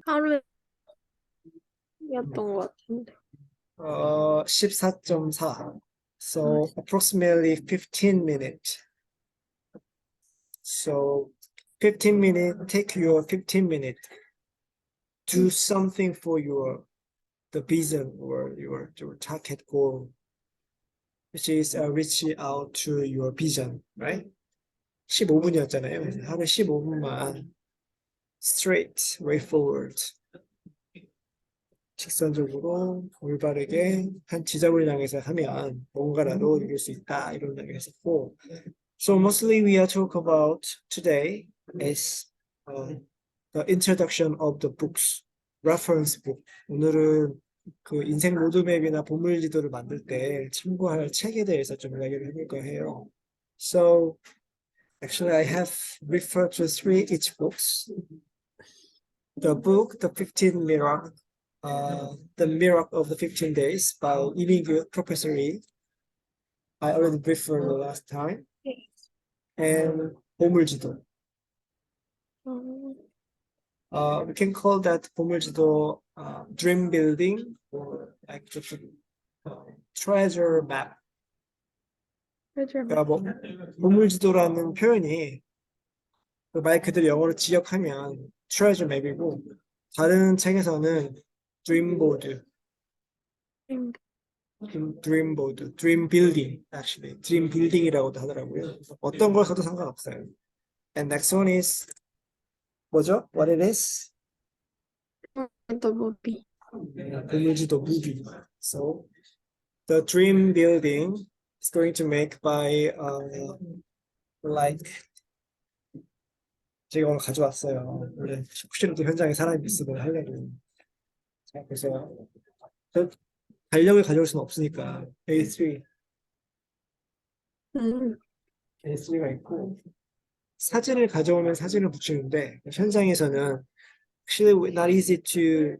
하루에 였던 것 같은데. 14.4. So approximately 15 minutes. So 15 minutes, take your 15 minutes. Do something for the vision or your target goal, which is reach out to your vision, right? 15분이었잖아요. 하루 15분만 straight, way forward. 직선적으로 올바르게 한 지점을 향해서 하면 뭔가라도 이룰 수 있다 이런 얘기를 했었고, so mostly we are talk about today is the introduction of the books, reference book. 오늘은 그 인생 로드맵이나 보물 지도를 만들 때 참고할 책에 대해서 좀 이야기를 해볼까 해요. So actually I have referred to 3 each books. The book, The 15 Miracle, The Miracle of the 15 Days by Imingu, Professor Lee. I already referred the last time. And 보물지도. We can call that 보물지도 dream building or like just treasure map. 그러니까 뭐 보물지도라는 표현이 말 그대로 영어로 지역하면 treasure map이고, 다른 책에서는 dream board, dream building, actually dream building이라고도 하더라고요. 어떤 걸 써도 상관없어요. And next one is 뭐죠? What it is? The movie. 보물지도 movie. So the dream building is going to make by like 제가 오늘 가져왔어요. 원래 혹시라도 현장에 사람이 있으면 하려고. 자, 그래서 달력을 가져올 수는 없으니까 A3, A3가 있고, 사진을 가져오면 사진을 붙이는데 현장에서는 actually not easy to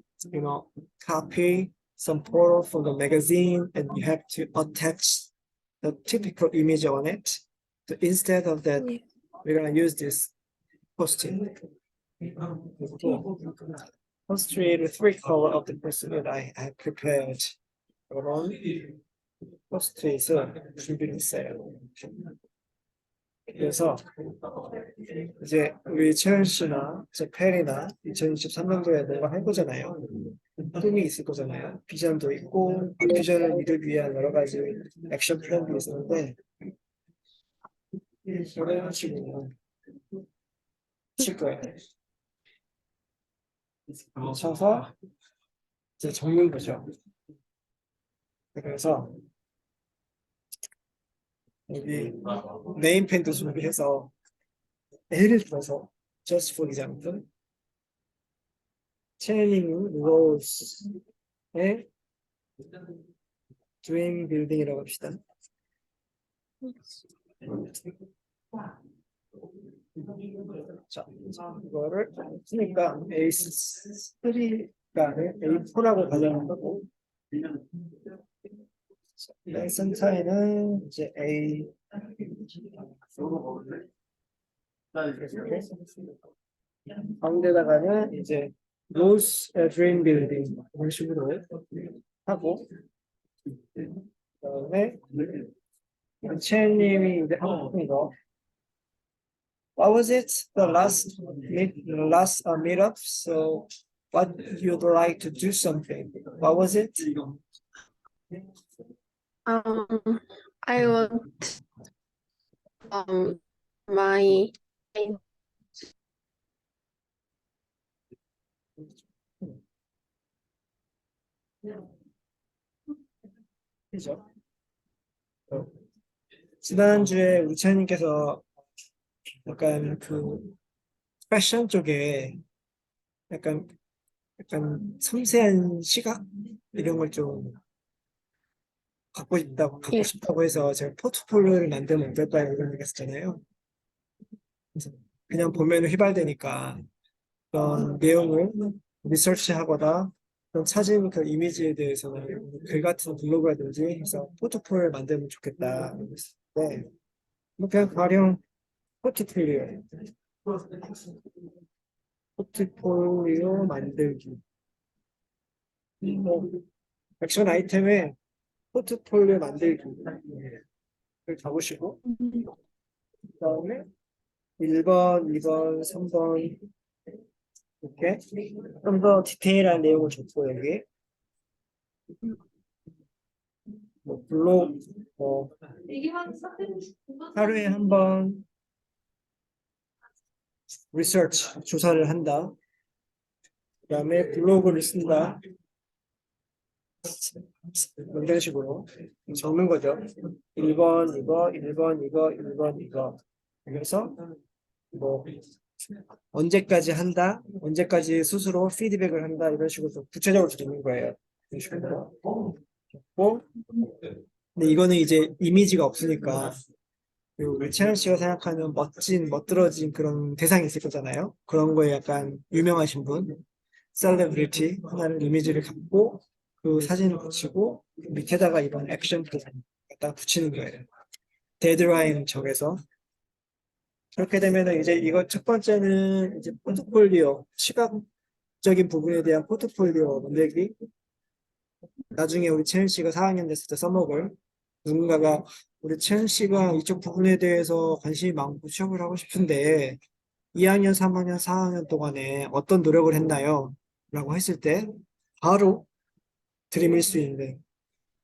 copy some photo from the magazine and you have to attach the typical image on it. So instead of that, we're gonna use this post-it. Post-it 3 color of the person that I have prepared. 이런 포스트잇을 준비했어요. 그래서 이제 우리 채연 씨나 제 페리나 2023년도에 뭔가 할 거잖아요. 꿈이 있을 거잖아요. 비전도 있고 그 비전을 이루기 위한 여러 가지 액션 플랜도 있었는데 이런 식으로 칠 거예요. 쳐서 이제 적는 거죠. 그래서 여기 네임펜도 준비해서 예를 들어서 just for example 체닝 로즈의 dream building이라고 합시다. 자, 이거를 쓰니까 A3가 A4라고 가져가는 거고, 맨 센터에는 이제 A 가운데다가는 이제 Rose Dream Building 이런 식으로 하고, 그다음에 채님이 이제 하고 싶은 거. What was it? The last meetup. So, what you'd like to do something? What was it? I want my 그죠? 지난주에 우찬님께서 약간 그 패션 쪽에 약간 섬세한 시각 이런 걸 좀 갖고 싶다고 해서 제가 포트폴리오를 만들면 어떨까 이런 얘기 했었잖아요. 그래서 그냥 보면은 휘발되니까 그런 내용을 리서치하거나 그런 사진 그 이미지에 대해서는 글 같은 블로그라든지 해서 포트폴리오를 만들면 좋겠다. 네. 뭐 그냥 가령 포트폴리오. 포트폴리오 만들기. 뭐, 액션 아이템에 포트폴리오 만들기를 가보시고, 그 다음에 1번, 2번, 3번, 이렇게 좀 더 디테일한 내용을 줬고, 여기, 뭐, 블로그, 뭐, 하루에 한 번 리서치, 조사를 한다. 그 다음에 블로그를 쓴다. 뭐 이런 식으로 적는 거죠. 1번 이거, 1번 이거, 1번 이거. 그래서 뭐 언제까지 한다, 언제까지 스스로 피드백을 한다 이런 식으로 좀 구체적으로 적는 거예요. 이런 식으로. 뭐, 근데 이거는 이제 이미지가 없으니까 그리고 우리 채연 씨가 생각하는 멋진, 멋들어진 그런 대상이 있을 거잖아요. 그런 거에 약간 유명하신 분, 셀레브리티 하나를 이미지를 갖고 그 사진을 붙이고 그 밑에다가 이런 액션 플랜 갖다 붙이는 거예요. 데드라인 정해서 그렇게 되면은 이제 이거 첫 번째는 이제 포트폴리오 시각적인 부분에 대한 포트폴리오 만들기. 나중에 우리 채은 씨가 4학년 됐을 때 써먹을 누군가가 우리 채은 씨가 이쪽 부분에 대해서 관심이 많고 취업을 하고 싶은데 2학년, 3학년, 4학년 동안에 어떤 노력을 했나요? 라고 했을 때 바로 들이밀 수 있는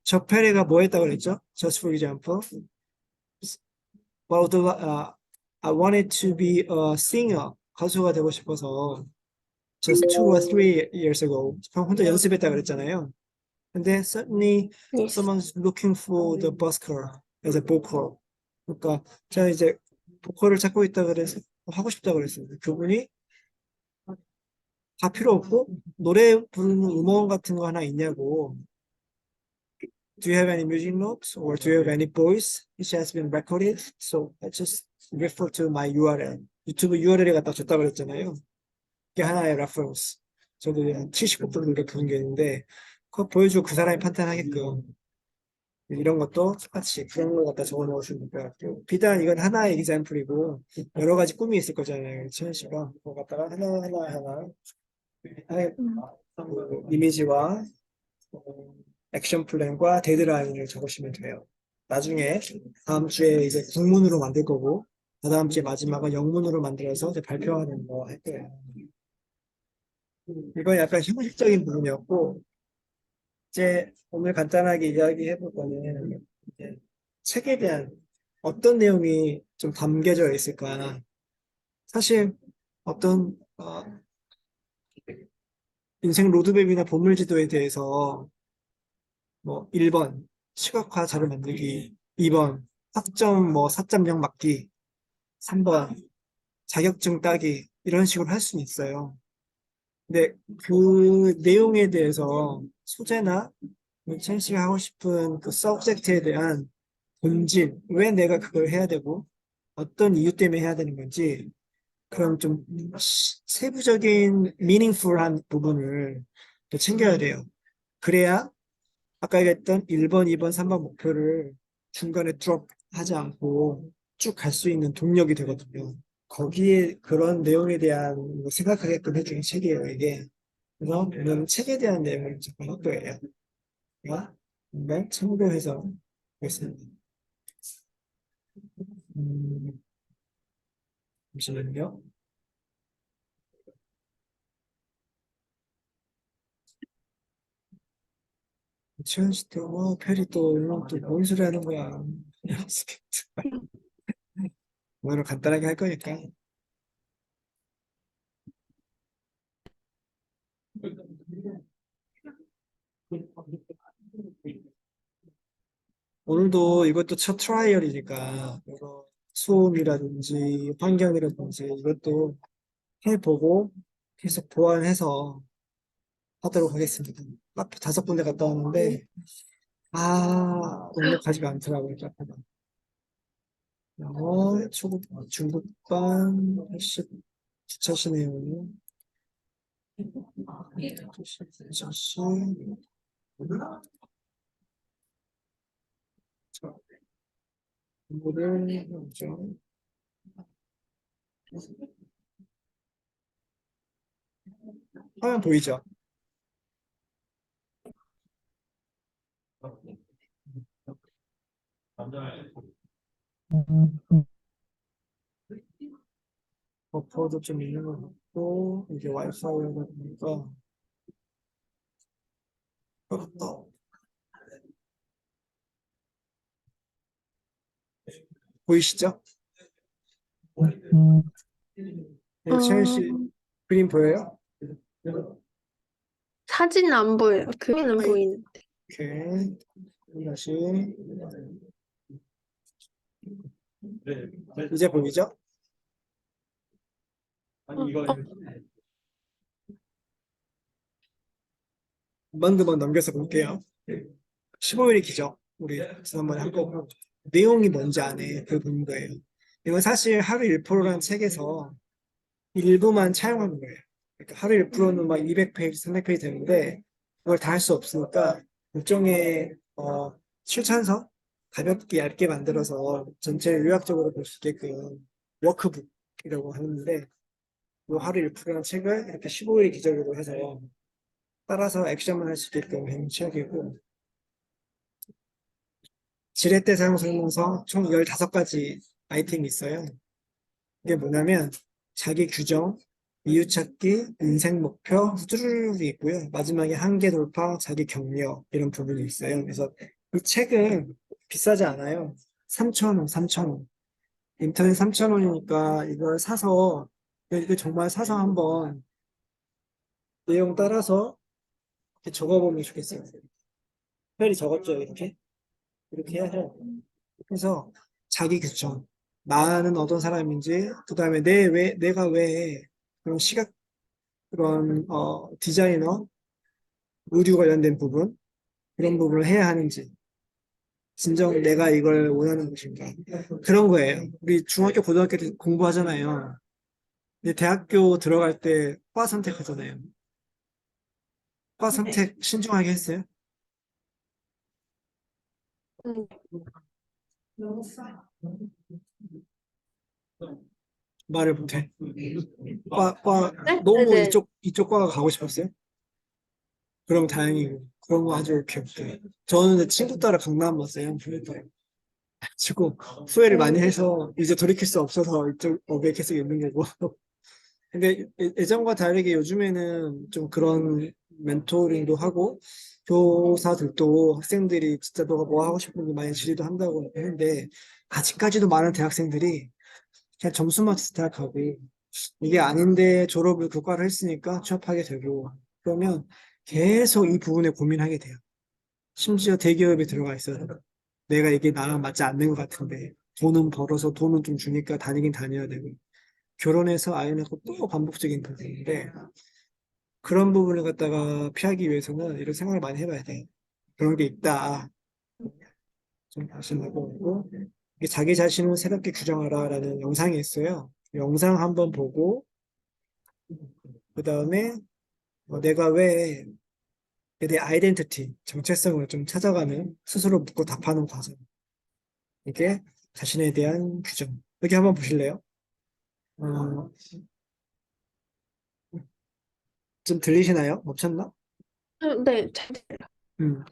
저 페레가 뭐 했다고 그랬죠? Just for example, well, I wanted to be a singer. 가수가 되고 싶어서 just 2 or 3 years ago 혼자 연습했다 그랬잖아요. 근데 suddenly Yes. someone's looking for the busker as a vocal. 그러니까 제가 이제 보컬을 찾고 있다 그래서 하고 싶다 그랬어요. 그분이 다 필요 없고 노래 부르는 음원 같은 거 하나 있냐고. Do you have any music notes or do you have any voice which has been recorded? So I just refer to my URL. 유튜브 URL에 갖다 줬다 그랬잖아요. 이게 하나의 레퍼런스. 저도 한 70곡 정도 그런 게 있는데 그거 보여주고 그 사람이 판단하게끔 이런 것도 똑같이 그런 걸 갖다 적어 놓으시면 될 것 같아요. 비단 이건 하나의 example이고 여러 가지 꿈이 있을 거잖아요. 치현 씨가 그거 갖다가 하나의 그 이미지와 액션 플랜과 데드라인을 적으시면 돼요. 나중에 다음 주에 이제 국문으로 만들 거고 다다음 주에 마지막은 영문으로 만들어서 이제 발표하는 거 할 거예요. 이건 약간 형식적인 부분이었고 이제 오늘 간단하게 이야기해 볼 거는 이제 책에 대한 어떤 내용이 좀 담겨져 있을까. 사실 어떤 인생 로드맵이나 보물지도에 대해서 뭐 1번 시각화 자료 만들기, 2번 학점 뭐 4.0 맞기, 3번 자격증 따기 이런 식으로 할 수는 있어요. 근데 그 내용에 대해서 소재나 첸 씨가 하고 싶은 그 서브젝트에 대한 본질, 왜 내가 그걸 해야 되고 어떤 이유 때문에 해야 되는 건지 그런 좀 세부적인 meaningful한 부분을 또 챙겨야 돼요. 그래야 아까 얘기했던 1번, 2번, 3번 목표를 중간에 드롭 하지 않고 쭉 갈 수 있는 동력이 되거든요. 거기에 그런 내용에 대한 뭐 생각하게끔 해주는 책이에요, 이게. 그래서 오늘 책에 대한 내용을 잠깐 할 거예요. 제가 한번 참고해서 보겠습니다. 음, 잠시만요. 치현 씨 또, 페리 또, 이런 또뭔 소리 하는 거야. 오늘 간단하게 할 거니까. 오늘도 이것도 첫 트라이얼이니까, 이거 수음이라든지 환경이라든지 이것도 해보고 계속 보완해서 하도록 하겠습니다. 딱 5군데 갔다 왔는데, 넉넉하지가 않더라고요, 카페가. 영어, 초급, 중급반, 80, 주차시네요. 주차시, 자, 공부를 먼저 화면 보이죠? 버퍼도 좀 있는 것 같고, 이게 와이파이다 보니까, 보이시죠? 네, 채연 씨 어, 그림 보여요? 사진은 안 보여요. 그림은 아이, 보이는데. 오케이. 다시. 이제 보이죠? 어, 어, 한번 넘겨서 볼게요. 15일이 기죠. 우리 지난번에 한 거고. 내용이 뭔지 아네. 그걸 보는 거예요. 이건 사실 하루 1%라는 책에서 일부만 차용하는 거예요. 그러니까 하루 1%는 막 200페이지, 300페이지 되는데 그걸 다 할 수 없으니까 일종의 실천서 가볍게 얇게 만들어서 전체를 요약적으로 볼 수 있게끔 워크북이라고 하는데 이 하루 1%라는 책을 이렇게 15일 기적으로 해서 따라서 액션만 할 수 있게끔 한 책이고 지렛대 사용 설명서 총 15가지 아이템이 있어요. 이게 뭐냐면 자기 규정, 이유 찾기, 인생 목표, 뚜루룩이 있고요. 마지막에 한계 돌파, 자기 격려 이런 부분이 있어요. 그래서 이 책은 비싸지 않아요. 3,000원, 3,000원. 인터넷 3,000원이니까 이걸 사서 이거 정말 사서 한번 내용 따라서 이렇게 적어보면 좋겠어요. 특별히 적었죠, 이렇게. 이렇게 해야죠. 그래서 자기 규정, 나는 어떤 사람인지, 그 다음에 내가 왜 그런 그런 디자이너, 의류 관련된 부분, 그런 부분을 해야 하는지, 진정 내가 이걸 원하는 것인가, 그런 거예요. 우리 중학교, 고등학교 때 공부하잖아요. 근데 대학교 들어갈 때 과 선택하잖아요. 과 선택 신중하게 했어요? 음, 말을 못해. 과, 네? 너무 네네. 이쪽 과가 가고 싶었어요? 그럼 다행이고. 그런 거 아주 귀엽게. 저는 이제 친구 따라 강남 왔어요. 지금 후회를 많이 오, 해서 이제 돌이킬 수 없어서 이쪽 업에 계속 있는 거고. 근데 예전과 다르게 요즘에는 좀 그런 멘토링도 하고 교사들도 학생들이 진짜 너가 뭐 하고 싶은지 많이 질의도 한다고 하는데 아직까지도 많은 대학생들이 그냥 점수 맞춰서 대학하고 이게 아닌데 졸업을 교과를 했으니까 취업하게 되고 그러면 계속 이 부분에 고민하게 돼요. 심지어 대기업에 들어가 있어요. 내가 이게 나랑 맞지 않는 것 같은데 돈은 벌어서 돈은 좀 주니까 다니긴 다녀야 되고 결혼해서 아이 낳고 또 반복적인 부분인데 그런 부분을 갖다가 피하기 위해서는 이런 생각을 많이 해봐야 돼. 그런 게 있다. 좀 아시는 거고 이게 자기 자신을 새롭게 규정하라라는 영상이 있어요. 영상 한번 보고 그 다음에 내가 왜 내 아이덴티티, 정체성을 좀 찾아가는 스스로 묻고 답하는 과정. 이게 자신에 대한 규정. 여기 한번 보실래요? 어, 좀 들리시나요? 멈췄나? 네, 잘 돼요. 음.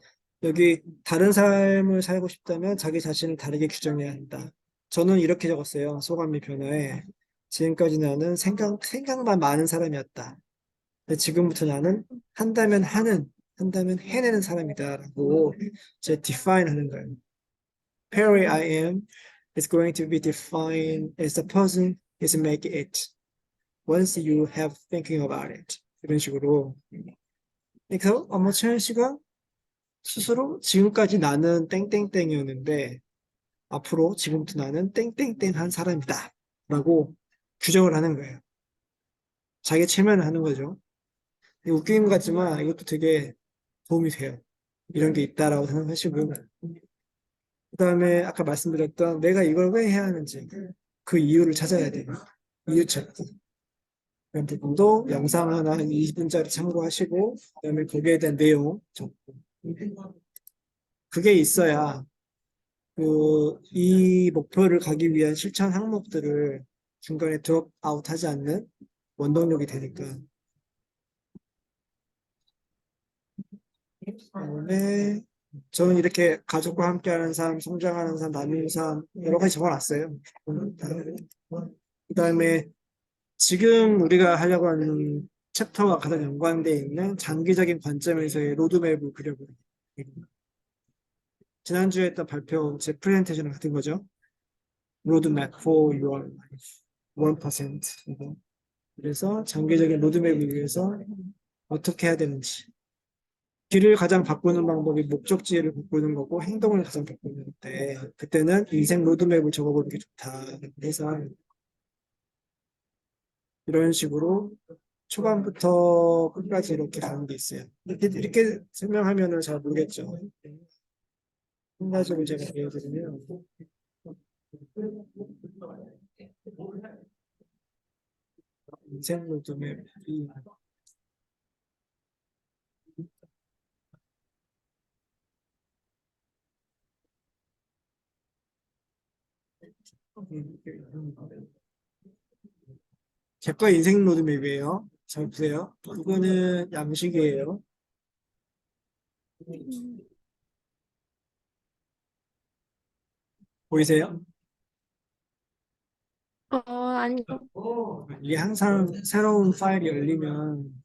여기 다른 삶을 살고 싶다면 자기 자신을 다르게 규정해야 한다. 저는 이렇게 적었어요. 소감의 변화에. 지금까지 나는 생각만 많은 사람이었다. 근데 지금부터 나는 한다면 해내는 사람이다라고 제 define 하는 거예요. Perry I am is going to be defined as the person is making it once you have thinking about it. 이런 식으로. 그래서 최현 씨가 스스로 지금까지 나는 땡땡땡이었는데 앞으로 지금부터 나는 땡땡땡 한 사람이다. 라고 규정을 하는 거예요. 자기 체면을 하는 거죠. 웃긴 것 같지만 이것도 되게 도움이 돼요. 이런 게 있다라고 생각하시고요. 그 다음에 아까 말씀드렸던 내가 이걸 왜 해야 하는지 그 이유를 찾아야 돼요. 이유 찾기. 그런 부분도 영상 하나 한 20분짜리 참고하시고 그다음에 거기에 대한 내용 적고 그게 있어야 이 목표를 가기 위한 실천 항목들을 중간에 드롭아웃 하지 않는 원동력이 되니까 그다음에 저는 이렇게 가족과 함께하는 삶, 성장하는 삶, 나누는 삶 여러 가지 적어놨어요. 그다음에 지금 우리가 하려고 하는 챕터와 가장 연관되어 있는 장기적인 관점에서의 로드맵을 그려보는 거예요. 지난주에 했던 발표 제 프레젠테이션과 같은 거죠. 로드맵 for your life 1%. 그래서 장기적인 로드맵을 위해서 어떻게 해야 되는지. 길을 가장 바꾸는 방법이 목적지를 바꾸는 거고 행동을 가장 바꾸는데 그때는 인생 로드맵을 적어보는 게 좋다. 그래서 이런 식으로 초반부터 끝까지 이렇게 가는 게 있어요. 이렇게 설명하면은 잘 모르겠죠. 한 가지로 제가 보여드리면 인생 로드맵이 제 거 인생 로드맵이에요. 잘 보세요. 이거는 양식이에요. 음. 보이세요? 아니요. 이게 항상 새로운 파일이 열리면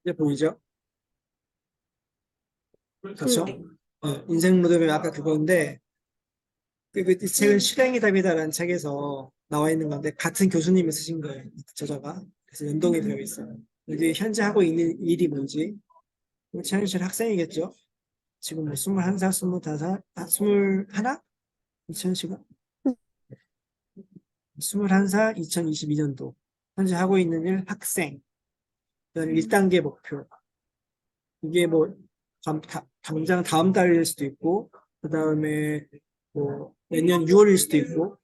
이제 보이죠? 그렇죠? 네. 인생 로드맵 아까 그건데 이 책은 실행이 답이다라는 책에서 나와 있는 건데 같은 교수님이 쓰신 거예요. 저자가. 그래서 연동이 되어 있어요. 여기 현재 하고 있는 일이 뭔지 최현실 학생이겠죠? 지금 뭐 21살, 25살, 21? 2015? 21살 2022년도 현재 하고 있는 일 학생 그다음에 1단계 목표 이게 뭐 당장 다음 달일 수도 있고 그 다음에 뭐 내년 6월일 수도 있고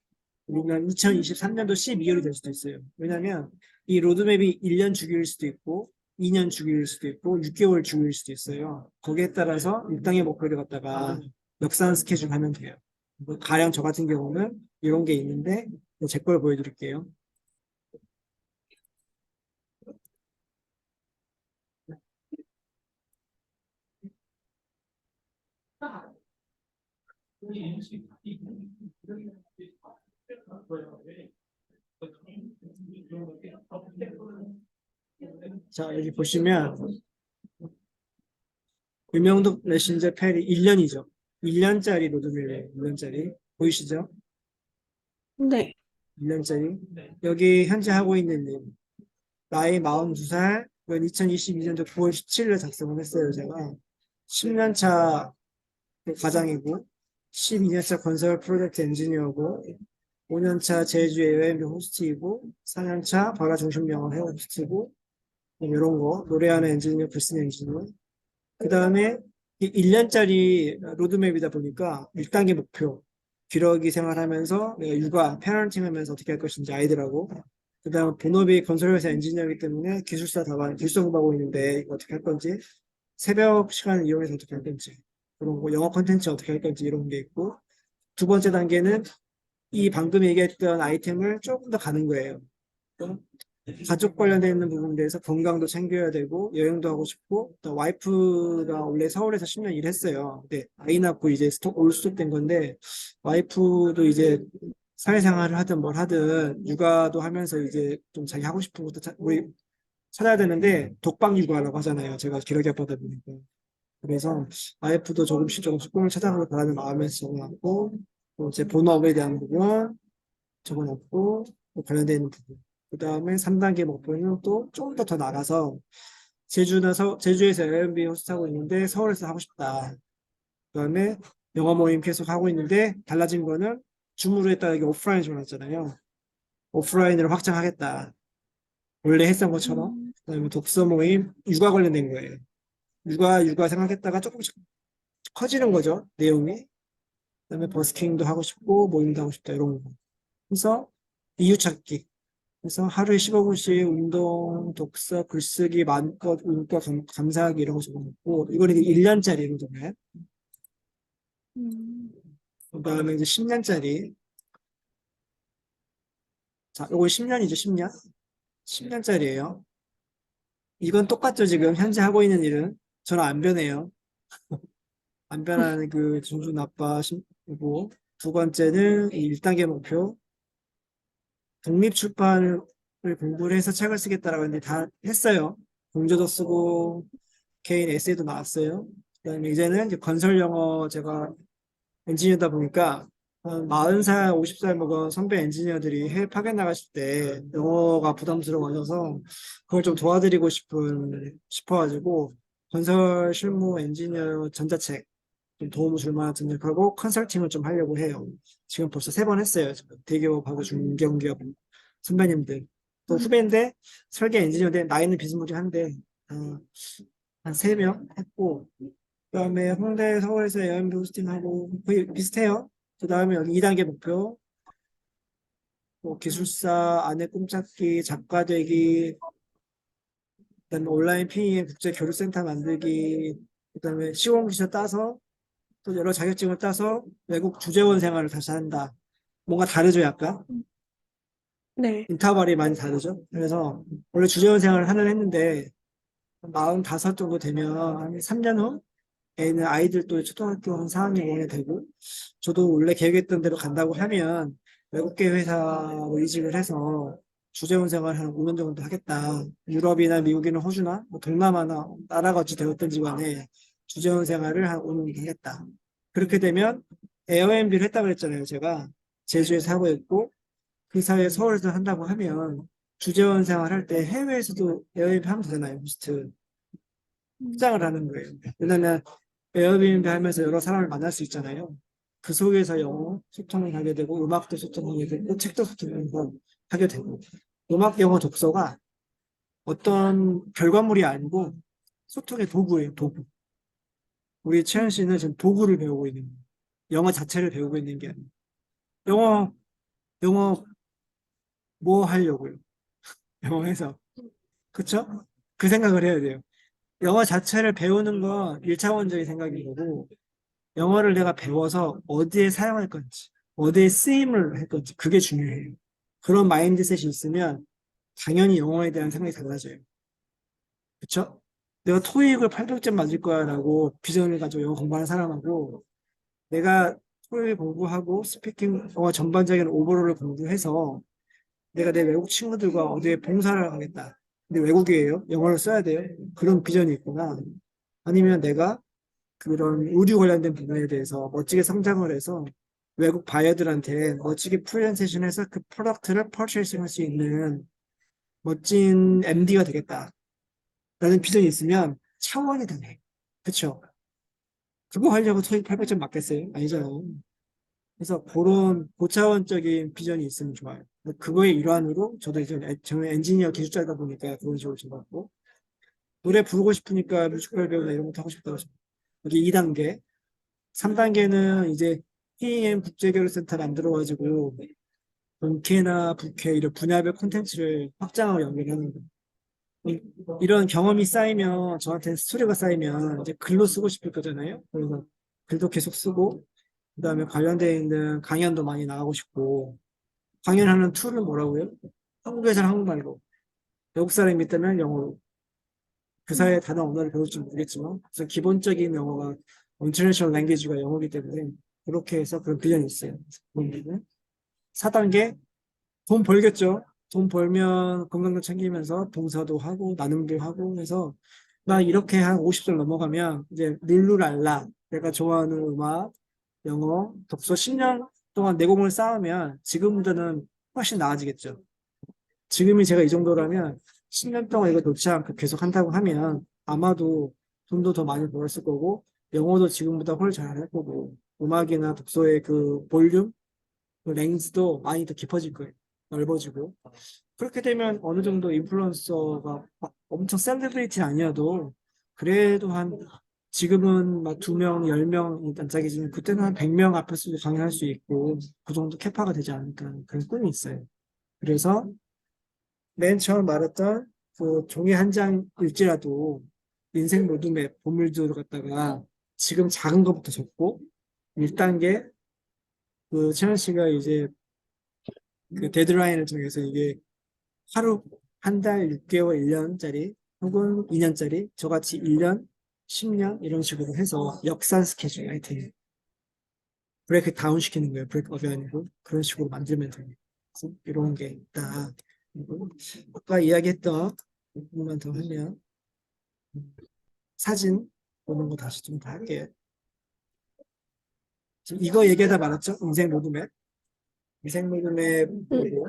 아니면 2023년도 12월이 될 수도 있어요. 왜냐하면 이 로드맵이 1년 주기일 수도 있고 2년 주기일 수도 있고 6개월 주기일 수도 있어요. 거기에 따라서 일당의 목표를 갖다가 역산 스케줄 하면 돼요. 뭐 가령 저 같은 경우는 이런 게 있는데 제 걸 보여드릴게요. 자, 여기 보시면 유명독 메신저 펠이 1년이죠. 1년짜리 로드맵이에요. 1년짜리. 보이시죠? 네. 1년짜리. 여기 현재 하고 있는 일. 나이 42살, 2022년도 9월 17일에 작성을 했어요, 제가. 10년차 과장이고, 12년차 건설 프로젝트 엔지니어고, 5년차 제주 여행비 호스트이고, 4년차 바다 중심 영어 회원 호스트이고, 이런 거, 노래하는 엔지니어, 글쓰는 엔지니어. 그 다음에 1년짜리 로드맵이다 보니까 1단계 목표, 기러기 생활하면서 내가 육아, 패런팅 하면서 어떻게 할 것인지 아이들하고 그 다음 본업이 건설회사 엔지니어이기 때문에 기술사 답안 기술 공부하고 있는데 이거 어떻게 할 건지 새벽 시간을 이용해서 어떻게 할 건지 그런 거 영어 콘텐츠 어떻게 할 건지 이런 게 있고 두 번째 단계는 이 방금 얘기했던 아이템을 조금 더 가는 거예요. 가족 관련돼 있는 부분에 대해서 건강도 챙겨야 되고 여행도 하고 싶고 또 와이프가 원래 서울에서 10년 일했어요. 근데 아이 낳고 이제 올 스톱된 건데 와이프도 이제 사회생활을 하든 뭘 하든 육아도 하면서 이제 좀 자기 하고 싶은 것도 우리 찾아야 되는데 독박 육아라고 하잖아요. 제가 기러기 아빠다 보니까 그래서 와이프도 조금씩 꿈을 찾아가길 바라는 마음에서 적어놨고 또 제 본업에 대한 부분 적어놨고 또 관련된 부분 그 다음에 3단계 목표는 또 조금 더 나가서 제주에서 Airbnb 호스트하고 있는데 서울에서 하고 싶다. 그 다음에 영어 모임 계속 하고 있는데 달라진 거는 줌으로 했다가 이게 오프라인 전화했잖아요. 오프라인으로 확장하겠다. 원래 했던 것처럼. 음. 그 다음에 독서 모임, 육아 관련된 거예요. 육아 생각했다가 조금씩 커지는 거죠. 내용이. 그 다음에 버스킹도 하고 싶고 모임도 하고 싶다. 이런 거. 그래서 이유 찾기. 그래서 하루에 15분씩 운동, 독서, 글쓰기, 마음껏, 문과 감사하기 이런 거 적어놓고, 이거는 이제 1년짜리거든요. 음. 그 다음에 이제 10년짜리. 자, 이거 10년이죠, 10년. 10년짜리예요. 이건 똑같죠, 지금. 현재 하고 있는 일은. 저는 안 변해요. 안 변하는 그 준준 아빠이고, 두 번째는 이 1단계 목표, 독립출판을 공부를 해서 책을 쓰겠다라고 했는데 다 했어요. 공저도 쓰고, 개인 에세이도 나왔어요. 그다음에 이제는 이제 건설 영어 제가 엔지니어다 보니까 한 40살, 50살 먹은 선배 엔지니어들이 해외 파견 나가실 때 영어가 부담스러워져서 그걸 좀 도와드리고 싶어가지고 건설 실무 엔지니어 전자책 좀 도움을 줄 만한 등록하고 컨설팅을 좀 하려고 해요. 지금 벌써 3번 했어요. 지금 대기업하고 중견기업 선배님들. 또 후배인데 설계 엔지니어인데 나이는 비스무리한데 어, 한 3명 했고 그다음에 홍대 서울에서 에어비앤비 호스팅하고 거의 비슷해요. 그다음에 여기 2단계 목표 뭐 기술사 안에 꿈찾기 작가 되기 그다음에 온라인 PEM 국제 교류센터 만들기 그다음에 시공기사 따서 또 여러 자격증을 따서 외국 주재원 생활을 다시 한다. 뭔가 다르죠, 약간? 네. 인터벌이 많이 다르죠? 그래서 원래 주재원 생활을 하는 했는데 45 정도 되면 한 3년 후 애는 아이들도 초등학교 한 4학년 5학년 되고 저도 원래 계획했던 대로 간다고 하면 외국계 회사로 이직을 해서 주재원 생활 한 5년 정도 하겠다. 유럽이나 미국이나 호주나 뭐 동남아나 나라가 어찌 되었든지 간에 주재원 생활을 한 5년 정도 하겠다. 그렇게 되면 에어비앤비를 했다고 그랬잖아요. 제가 제주에서 하고 있고 그 사이에 서울에서 한다고 하면 주재원 생활할 때 해외에서도 에어비앤비 하면 되잖아요. 호스트. 확장을 하는 거예요. 왜냐면 에어비앤비 하면서 여러 사람을 만날 수 있잖아요. 그 속에서 영어 소통을 하게 되고 음악도 소통하게 되고 책도 소통하게 되고 음악 영어 독서가 어떤 결과물이 아니고 소통의 도구예요. 도구. 우리 채연 씨는 지금 도구를 배우고 있는 거예요. 영어 자체를 배우고 있는 게 아니에요. 영어 영어 뭐 하려고요? 영어에서 그쵸? 그 생각을 해야 돼요. 영어 자체를 배우는 건 1차원적인 생각인 거고 영어를 내가 배워서 어디에 사용할 건지, 어디에 쓰임을 할 건지, 그게 중요해요. 그런 마인드셋이 있으면 당연히 영어에 대한 생각이 달라져요. 그쵸? 내가 토익을 800점 맞을 거야라고 비전을 가지고 영어 공부하는 사람하고 내가 토익 공부하고 스피킹 영어 전반적인 오버롤을 공부해서 내가 내 외국 친구들과 어디에 봉사를 하겠다. 근데 외국이에요. 영어를 써야 돼요. 그런 비전이 있구나. 아니면 내가 그런 의류 관련된 부분에 대해서 멋지게 성장을 해서 외국 바이어들한테 멋지게 프레젠테이션해서 그 프로덕트를 퍼체이싱 할 수 있는 멋진 MD가 되겠다라는 비전이 있으면 차원이 다네. 그쵸? 그거 하려고 토익 800점 맞겠어요? 아니잖아요. 그래서 그런 고차원적인 비전이 있으면 좋아요. 그거의 일환으로 저도 이제 저는 엔지니어 기술자이다 보니까 그런 식으로 잡았고 노래 부르고 싶으니까 뮤지컬 배우나 이런 것도 하고 싶다고 여기 2단계 3단계는 이제 PEM 국제교류센터 만들어가지고 본캐나 북캐 이런 분야별 콘텐츠를 확장하고 연결하는 거예요. 이런 경험이 쌓이면 저한테는 스토리가 쌓이면 이제 글로 쓰고 싶을 거잖아요. 그래서 글도 계속 쓰고 그다음에 관련되어 있는 강연도 많이 나가고 싶고 강연하는 툴은 뭐라고요? 한국에서는 한국말로 외국 사람이 있다면 영어로 그 사이에 단어 언어를 배울지 모르겠지만 그래서 기본적인 영어가 인터내셔널 랭귀지가 영어이기 때문에 그렇게 해서 그런 비전이 있어요. 4단계 돈 벌겠죠. 돈 벌면 건강도 챙기면서 봉사도 하고 나눔도 하고 해서 나 이렇게 한 50살 넘어가면 이제 룰루랄라 내가 좋아하는 음악, 영어, 독서 10년 동안 내공을 쌓으면 지금보다는 훨씬 나아지겠죠. 지금이 제가 이 정도라면 10년 동안 이거 놓지 않고 계속 한다고 하면 아마도 돈도 더 많이 벌었을 거고 영어도 지금보다 훨씬 잘할 거고 음악이나 독서의 그 볼륨, 그 랭스도 많이 더 깊어질 거예요. 넓어지고 그렇게 되면 어느 정도 인플루언서가 막 엄청 셀레브리티 아니어도 그래도 한 지금은 막 2명, 10명 단짝이지만 그때는 한 100명 앞에서도 강연할 수 있고 그 정도 캐파가 되지 않을까 그런 꿈이 있어요. 그래서 맨 처음 말했던 그 종이 한 장일지라도 인생 로드맵 보물주를 갖다가 지금 작은 것부터 적고 1단계 그 채연 씨가 이제 그 데드라인을 정해서 이게 하루 한 달 6개월 1년짜리 혹은 2년짜리 저같이 1년 10년 이런 식으로 해서 역산 스케줄 하여튼 브레이크 다운 시키는 거예요. 브레이크 업이 아니고 그런 식으로 만들면 돼요. 그래서 이런 게 있다. 그리고 아까 이야기했던 부분만 더 하면 사진 보는 거 다시 좀 더 할게요. 지금 이거 얘기하다 말았죠? 인생 로드맵. 인생 로드맵 보고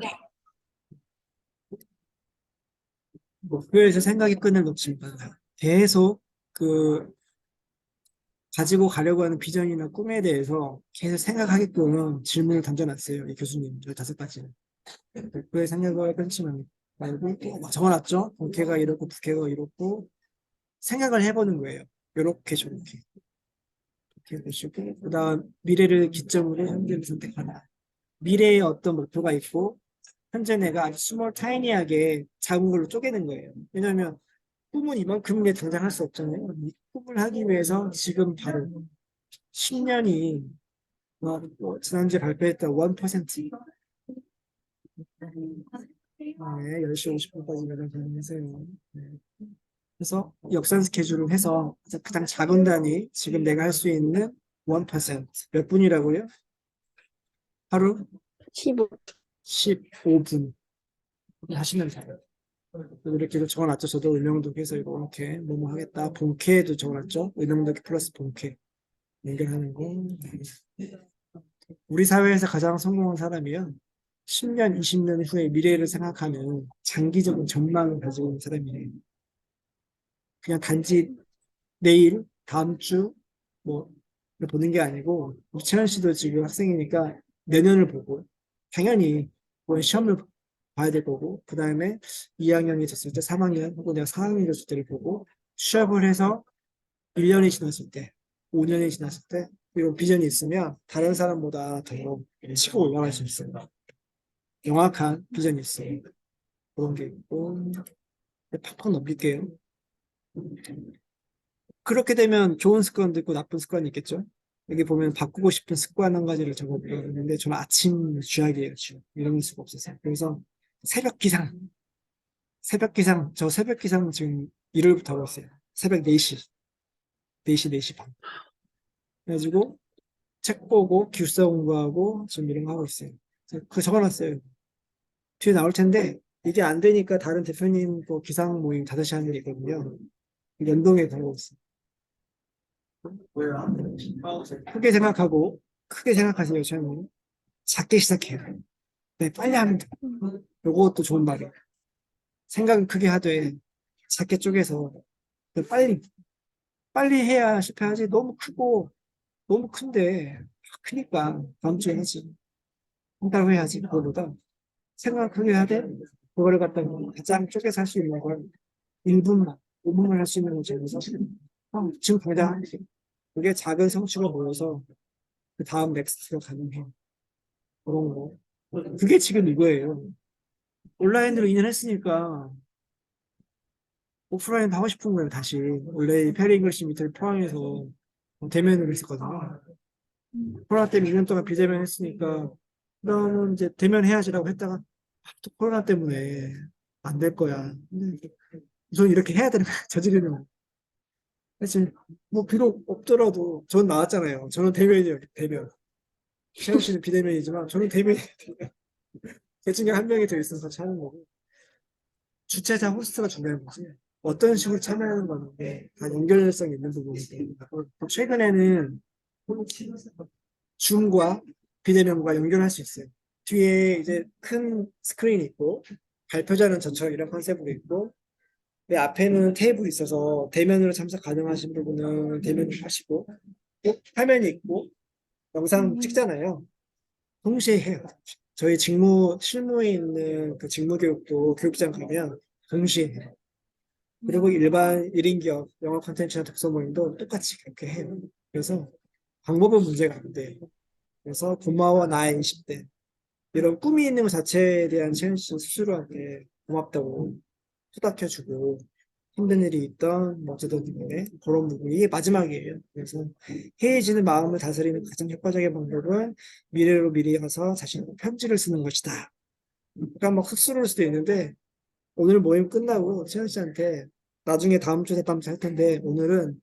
목표에서 생각의 끈을 놓지 마. 계속 그 가지고 가려고 하는 비전이나 꿈에 대해서 계속 생각하게끔 질문을 던져놨어요. 이 교수님 15가지. 목표의 생각을 끊지 말고 적어놨죠? 본캐가 이렇고 부캐가 이렇고 생각을 해보는 거예요. 요렇게 저렇게. 이렇게 보시고 그다음 미래를 기점으로 현재를 선택하라. 미래에 어떤 목표가 있고 현재 내가 아주 스몰 타이니하게 작은 걸로 쪼개는 거예요. 왜냐하면 꿈은 이만큼에 당장 할 수 없잖아요. 이 꿈을 하기 위해서 지금 바로 10년이 지난주에 발표했던 1%. 네, 10시 50분까지 매달 진행하세요. 네. 그래서 역산 스케줄을 해서 가장 작은 단위, 지금 내가 할 수 있는 1%몇 분이라고요? 하루 15. 15분 하시면 돼요. 이렇게 적어놨죠. 저도 을명독해서 이렇게 뭐뭐 하겠다. 본캐도 적어놨죠. 을명독 플러스 본캐 연결하는 거. 네. 우리 사회에서 가장 성공한 사람이요. 10년, 20년 후의 미래를 생각하는 장기적인 전망을 가지고 있는 사람이에요. 그냥 단지 내일, 다음 주, 뭐, 보는 게 아니고, 우채연 씨도 지금 학생이니까 내년을 보고, 당연히 뭐 시험을 봐야 될 거고, 그 다음에 2학년이 됐을 때, 3학년, 혹은 내가 4학년이 됐을 때를 보고, 취업을 해서 1년이 지났을 때, 5년이 지났을 때, 이런 비전이 있으면 다른 사람보다 더 치고 올라갈 수 있어요. 명확한 비전이 있어요. 그런 게 있고, 팍팍 넘길게요. 그렇게 되면 좋은 습관도 있고 나쁜 습관이 있겠죠. 여기 보면 바꾸고 싶은 습관 한 가지를 적어보는데 저는 아침 쥐약이에요. 쥐약. 이럴 수가 없어서. 그래서 새벽 기상. 새벽 기상. 저 새벽 기상 지금 일요일부터 하고 있어요. 새벽 4시. 4시, 4시 반. 그래가지고 책 보고 기숙사 공부하고 지금 이런 거 하고 있어요. 그거 적어놨어요. 뒤에 나올 텐데 이게 안 되니까 다른 대표님 또 기상 모임 5시 하는 게 있거든요. 연동해 가고 있어요. 크게 생각하고 크게 생각하세요. 저는 작게 시작해요. 네, 빨리 하면 돼. 요것도 좋은 말이에요. 생각은 크게 하되 작게 쪼개서 빨리 빨리 해야 실패하지. 너무 크고 너무 큰데 크니까 다음 주에 하지. 한 달 후에 하지. 그거보다 생각을 크게 하되 그거를 갖다가 가장 쪼개서 할 수 있는 걸 1분만 5분만 할 수 있는 걸 정해서 지금 당장 하지. 그게 작은 성취가 모여서 그 다음 넥스트가 가능해. 그런 거. 그게 지금 이거예요. 온라인으로 2년 했으니까 오프라인 하고 싶은 거예요, 다시. 원래 페리잉글리시 미터를 포항해서 대면으로 했었거든요. 코로나 때문에 2년 동안 비대면 했으니까, 그러면 이제 대면 해야지라고 했다가, 또 코로나 때문에 안 될 거야. 근데 우선 이렇게 해야 되는 거야, 저지르는 거. 사실, 뭐, 비록 없더라도, 전 나왔잖아요. 저는 대면이에요, 대면. 최현 씨는 비대면이지만, 저는 대면이에요. 그 중에 한 명이 더 있어서 같이 하는 거고. 주최자 호스트가 중요한 거지. 어떤 식으로 참여하는 건데 다 연결성이 있는 부분이니까. 최근에는 줌과 비대면과 연결할 수 있어요. 뒤에 이제 큰 스크린이 있고 발표자는 저처럼 이런 컨셉으로 있고 내 앞에는 테이블이 있어서 대면으로 참석 가능하신 부분은 대면으로 하시고 또 화면이 있고 영상 찍잖아요. 동시에 해요. 저희 실무에 있는 그 직무 교육도 교육장 가면 동시에 해요. 그리고 일반 1인 기업, 영어 콘텐츠나 독서 모임도 똑같이 그렇게 해요. 그래서 방법은 문제가 안 돼요. 그래서 고마워 나의 20대. 이런 꿈이 있는 것 자체에 대한 채연 씨 스스로한테 고맙다고 토닥여주고 힘든 일이 있던 뭐 어쨌든 간에 그런 부분이 이게 마지막이에요. 그래서 해이해지는 마음을 다스리는 가장 효과적인 방법은 미래로 미리 가서 자신의 편지를 쓰는 것이다. 그러니까 막 흡수를 수도 있는데 오늘 모임 끝나고 채연 씨한테 나중에 다음 주에 다음 주 할 텐데 오늘은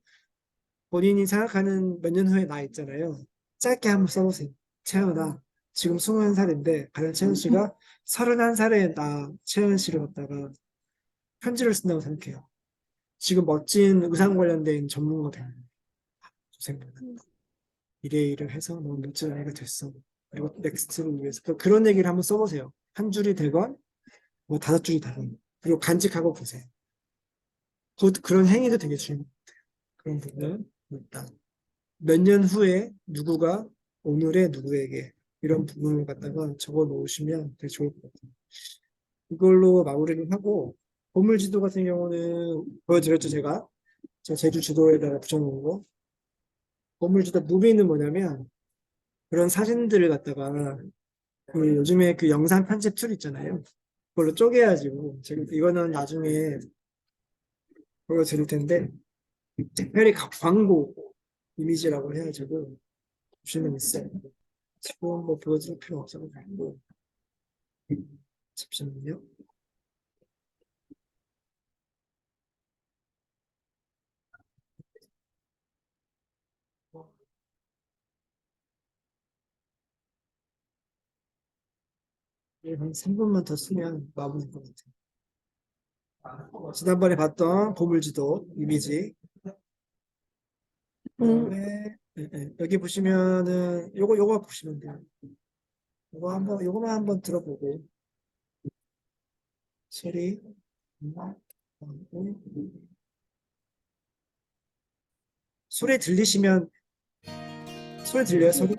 본인이 생각하는 몇 년 후의 나 있잖아요. 짧게 한번 써보세요. 채연아, 지금 21살인데, 과연 채연 씨가 31살의 나, 채연 씨를 갖다가 편지를 쓴다고 생각해요. 지금 멋진 의상 관련된 전문가 되는 생각나. 이래 이래 해서 너무 멋진 아이가 됐어. 그리고 넥스트를 위해서 그런 얘기를 한번 써보세요. 한 줄이 되건 뭐 5줄이 되건 그리고 간직하고 보세요. 그런 행위도 되게 중요해요. 그런 부분은 일단 몇 년 후에 누구가 오늘의 누구에게 이런 부분을 갖다가 적어 놓으시면 되게 좋을 것 같아요. 이걸로 마무리를 하고 보물지도 같은 경우는 보여드렸죠 제가 저 제주 지도에다가 붙여놓은 거 보물지도 무비는 뭐냐면 그런 사진들을 갖다가 그 요즘에 그 영상 편집 툴 있잖아요. 그걸로 쪼개가지고 지금 이거는 나중에 보여드릴 텐데 특별히 광고 이미지라고 해가지고 보시면 있어요. 지금 뭐 보여드릴 필요 없어가지고 잠시만요. 한 3분만 더 쓰면 마무리될 것 같아요. 지난번에 봤던 보물지도 이미지 그다음에 여기 보시면은 요거 보시면 돼요. 요거만 한번 들어보고 소리 소리 들리시면 소리 들려요 소리?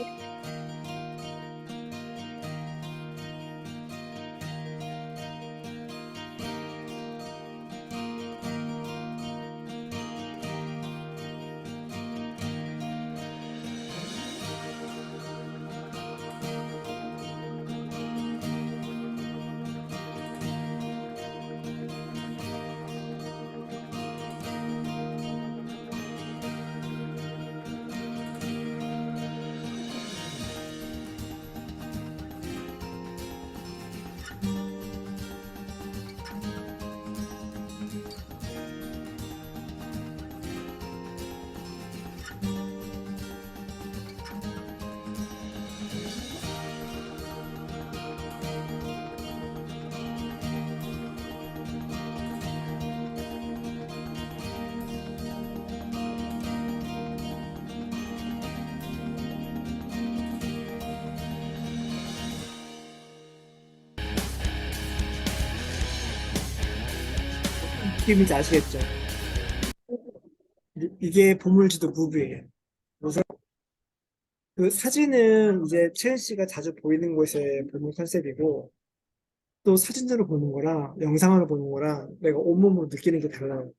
느낌인지 아시겠죠? 이게 보물지도 무비예요. 그래서 그 사진은 이제 채은 씨가 자주 보이는 곳에 보는 컨셉이고 또 사진으로 보는 거랑 영상으로 보는 거랑 내가 온몸으로 느끼는 게 달라요.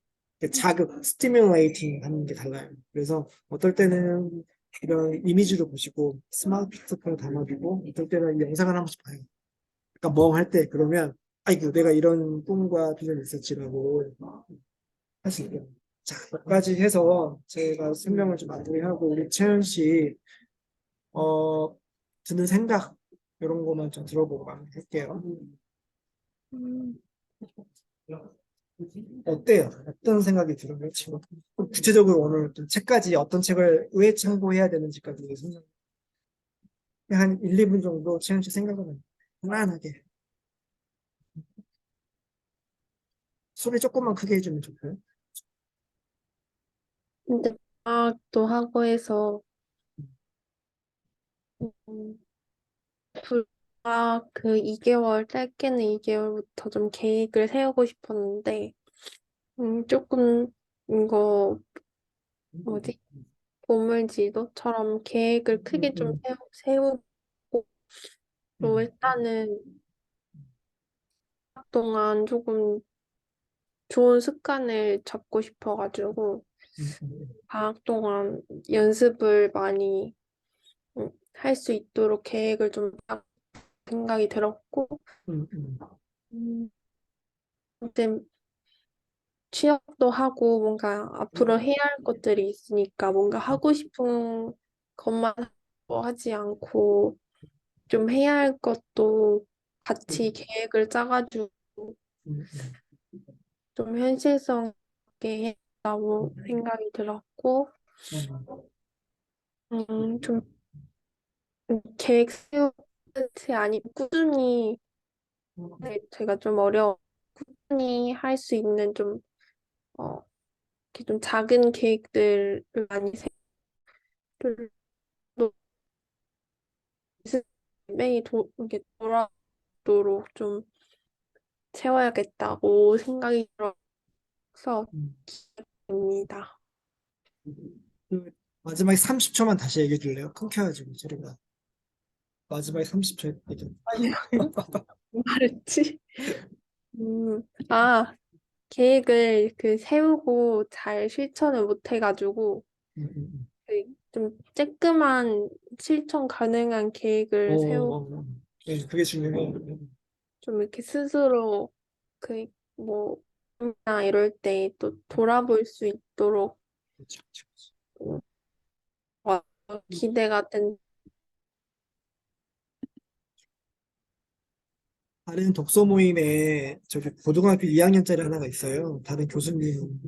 자극, 스티뮬레이팅 하는 게 달라요. 그래서 어떨 때는 이런 이미지로 보시고 스마트폰을 담아두고 어떨 때는 영상을 한 번씩 봐요. 그러니까 멍할 때 그러면 아이고 내가 이런 꿈과 비전이 있었지라고 할 수 있게. 자, 몇 가지 해서 제가 설명을 좀 마무리하고 우리 채연 씨 드는 생각 이런 것만 좀 들어보고 마무리할게요. 음, 어때요? 어떤 생각이 들어요, 지금? 구체적으로 오늘 좀 책까지 어떤 책을 왜 참고해야 되는지까지 설명. 한 1, 2분 정도 채연 씨 생각은 편안하게 소리 조금만 크게 해주면 좋고요. 근데 방학도 하고 해서 음, 불과 그 2개월, 짧게는 2개월부터 좀 계획을 세우고 싶었는데 조금 이거 뭐지? 보물지도처럼 계획을 크게 좀 세우고 또 음, 일단은 방학 동안 조금 좋은 습관을 잡고 싶어가지고 음, 음, 방학 동안 연습을 많이 할 수 있도록 계획을 좀 생각이 들었고 음, 음, 음, 이제 취업도 하고 뭔가 앞으로 해야 할 것들이 있으니까 뭔가 하고 싶은 것만 하지 않고 좀 해야 할 것도 같이 계획을 짜가지고 음, 좀 현실성 있게 했다고 생각이 들었고 좀 계획 세우듯이 아니고 꾸준히 제가 좀 꾸준히 할 수 있는 좀, 이렇게 좀 작은 계획들을 많이 세우를 매일 이렇게 돌아도록 좀 채워야겠다고 생각이 들어서 음. 입니다. 그 마지막에 30초만 다시 얘기해 줄래요? 끊겨가지고 소리가. 마지막에 30초 얘기. 말했지? 음, 아, 계획을 세우고 잘 실천을 못 해가지고, 음, 음, 음. 좀 쬐끄만 실천 가능한 계획을 네, 그게 중요해요. 좀 이렇게 스스로 뭐, 나 이럴 때 또 돌아볼 수 있도록 그렇죠, 그렇죠. 어, 기대가 된, 다른 독서 모임에 저기 고등학교 2학년짜리 하나가 있어요. 다른 교수님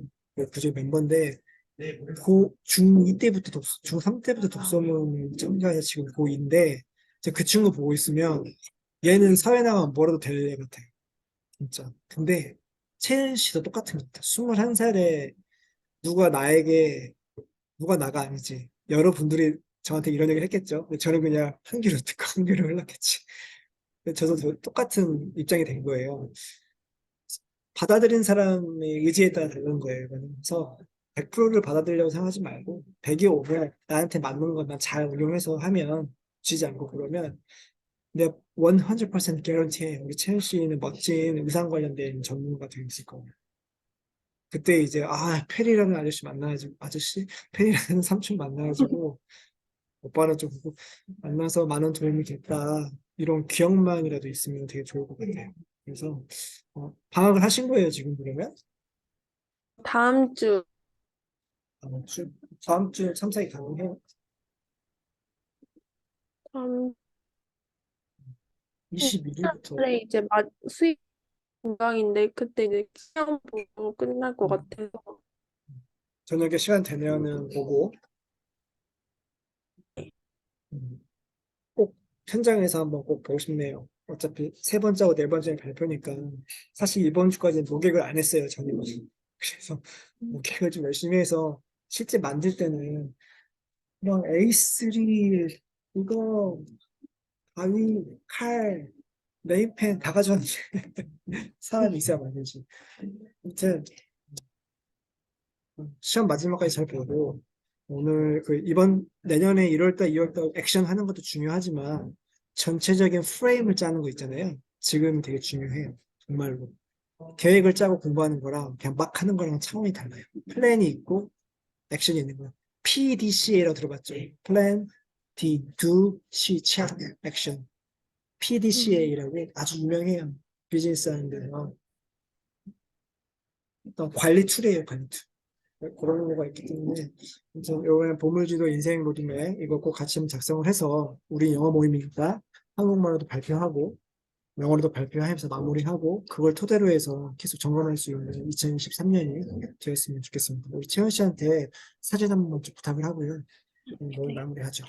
그중 멤버인데 중2 때부터 중3 때부터 독서 모임 참가해서 지금 고2인데 그 친구 보고 있으면 얘는 사회 나가면 뭐라도 될 애 같아요. 진짜. 근데 채은 씨도 똑같은 것 같아요. 21살에 누가 나에게 누가 나가 아니지. 여러분들이 저한테 이런 얘기를 했겠죠. 근데 저는 그냥 한 귀로 듣고 한 귀로 흘렀겠지. 근데 저도 똑같은 입장이 된 거예요. 받아들인 사람의 의지에 따라 다른 거예요. 그래서 100%를 받아들이려고 생각하지 말고 100이 오면 나한테 맞는 것만 잘 운용해서 하면 지지 않고 그러면 내가 100% 개런티해. 우리 채연 씨는 멋진 의상 관련된 전문가가 되어 있을 거예요. 그때 이제 페리라는 아저씨 만나가지고 아저씨 페리라는 삼촌 만나가지고 오빠는 좀 만나서 많은 도움이 됐다. 이런 기억만이라도 있으면 되게 좋을 것 같아요. 그래서 방학을 하신 거예요, 지금 그러면? 다음 주, 다음 주 참석이 가능해요? 다음 21일부터 주에 이제 수익 공강인데, 그때 이제 시험 보고 끝날 것 같아서. 저녁에 시간 되면은 보고 음, 꼭 현장에서 한번 꼭 보고 싶네요. 어차피 세 번째하고 네 번째 발표니까 사실 이번 주까지는 모객을 안 했어요, 저는. 그래서 모객을 좀 열심히 해서 실제 만들 때는 그냥 A3 이거 가위, 칼, 네임펜 다 가져왔는데 사람이 있어야 만들지. 아무튼 시험 마지막까지 잘 보고 오늘 이번 내년에 1월달, 2월달 액션 하는 것도 중요하지만 전체적인 프레임을 짜는 거 있잖아요. 지금 되게 중요해요. 정말로. 계획을 짜고 공부하는 거랑 그냥 막 하는 거랑 차원이 달라요. 플랜이 있고 액션이 있는 거예요. PDCA라고 들어봤죠? 플랜, D, Do, C, check, 액션. PDCA라고 아주 유명해요. 비즈니스 하는데요. 어떤 관리 툴이에요, 관리 툴. 그런 거가 있기 때문에 그래서 이번에 보물지도 인생 로드맵 이거 꼭 같이 한번 작성을 해서 우리 영어 모임이니까 한국말로도 발표하고 영어로도 발표하면서 마무리하고 그걸 토대로 해서 계속 점검할 수 있는 2023년이 되었으면 좋겠습니다. 우리 채원 씨한테 사진 한번 좀 부탁을 하고요. 오늘 마무리하죠.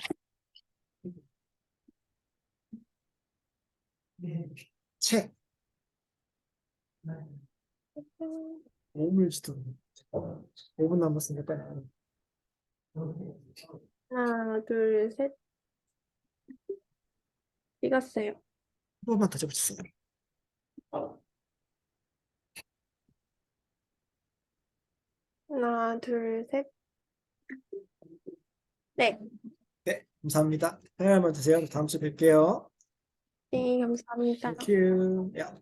책 보물지도 5분 남았으니까 빨리. 하나, 둘, 셋, 찍었어요. 한 번만 더 잡아주세요. 하나, 둘, 셋, 네. 네, 감사합니다. 하나만 드세요. 다음 주에 뵐게요. 네, 감사합니다. Thank you. 야.